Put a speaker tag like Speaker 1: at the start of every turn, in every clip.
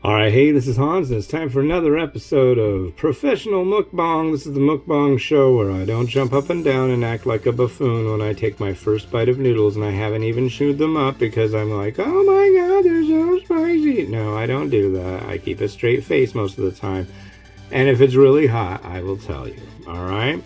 Speaker 1: Alright, hey, this is Hans, and it's time for another episode of Professional Mukbang. This is the Mukbang show where I don't jump up and down and act like a buffoon when I take my first bite of noodles and I haven't even chewed them up because I'm like, oh my god, they're so spicy. No, I don't do that. I keep a straight face most of the time. And if it's really hot, I will tell you. Alright?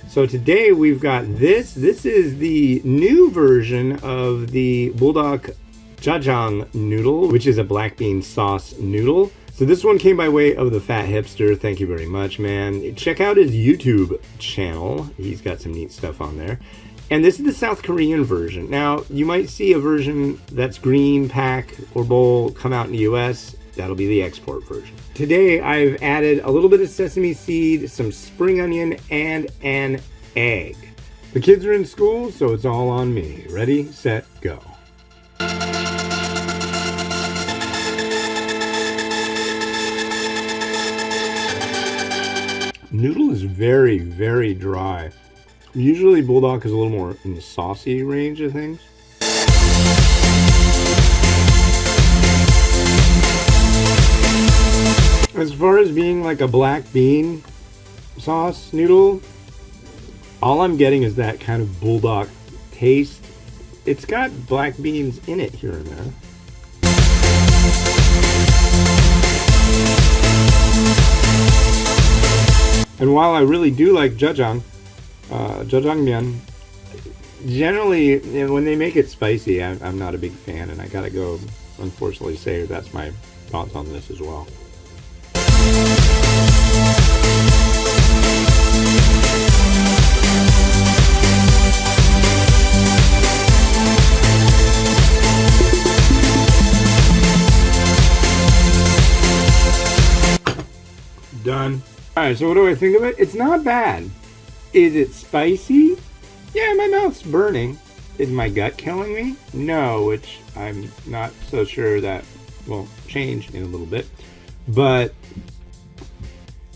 Speaker 1: So today we've got this. This is the new version of the Buldak Jjajang noodle, which is a black bean sauce noodle. So this one came by way of the Fat Hipster. Thank you very much, man. Check out his YouTube channel. He's got some neat stuff on there. And this is the South Korean version. Now, you might see a version that's green pack or bowl come out in the US. That'll be the export version. Today, I've added a little bit of sesame seed, some spring onion, and an egg. The kids are in school, so it's all on me. Ready, set, go. Noodle is very, very dry. Usually Buldak is a little more in the saucy range of things. As far as being like a black bean sauce noodle, all I'm getting is that kind of Buldak taste. It's got black beans in it here and there. And while I really do like Jjajang, Jjajangmyeon, generally when they make it spicy, I'm not a big fan, and I gotta go, unfortunately, say that's my thoughts on this as well. Done. Alright, so what do I think of it? It's not bad. Is it spicy? Yeah, my mouth's burning. Is my gut killing me? No, which I'm not so sure that will change in a little bit. But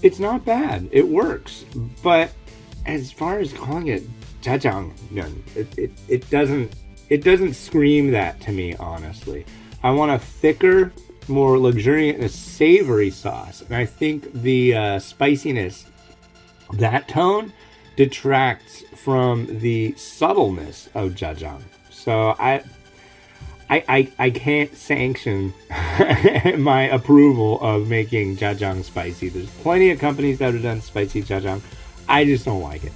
Speaker 1: it's not bad. It works. But as far as calling it jjajang, it doesn't scream that to me, honestly. I want a thicker, more luxuriant and savory sauce, and I think the spiciness, that tone, detracts from the subtleness of Jjajang. So I can't sanction my approval of making Jjajang spicy. There's plenty of companies that have done spicy Jjajang. I just don't like it,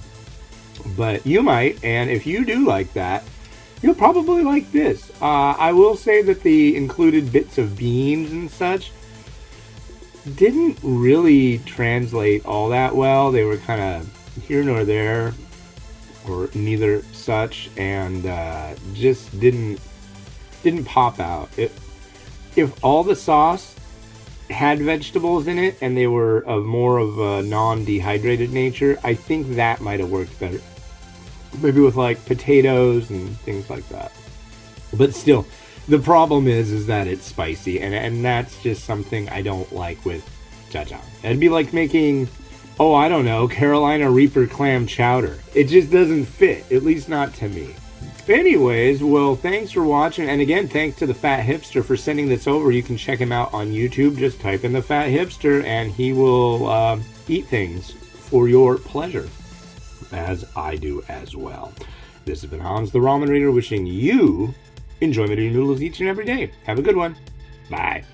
Speaker 1: but you might, and if you do like that, you'll probably like this. I will say that the included bits of beans and such didn't really translate all that well. They were kind of here nor there, or neither such, and just didn't pop out. If all the sauce had vegetables in it and they were of more of a non-dehydrated nature, I think that might have worked better. Maybe with like potatoes and things like that. But still, the problem is that it's spicy, and that's just something I don't like with Jjajang. It'd be like making, oh, I don't know, Carolina Reaper clam chowder. It just doesn't fit, at least not to me. Anyways, well, thanks for watching, and again, thanks to the Fat Hipster for sending this over. You can check him out on YouTube. Just type in the Fat Hipster, and he will eat things for your pleasure, as I do as well. This has been Hans the Ramen Reader, wishing you enjoyment of your noodles each and every day. Have a good one. Bye.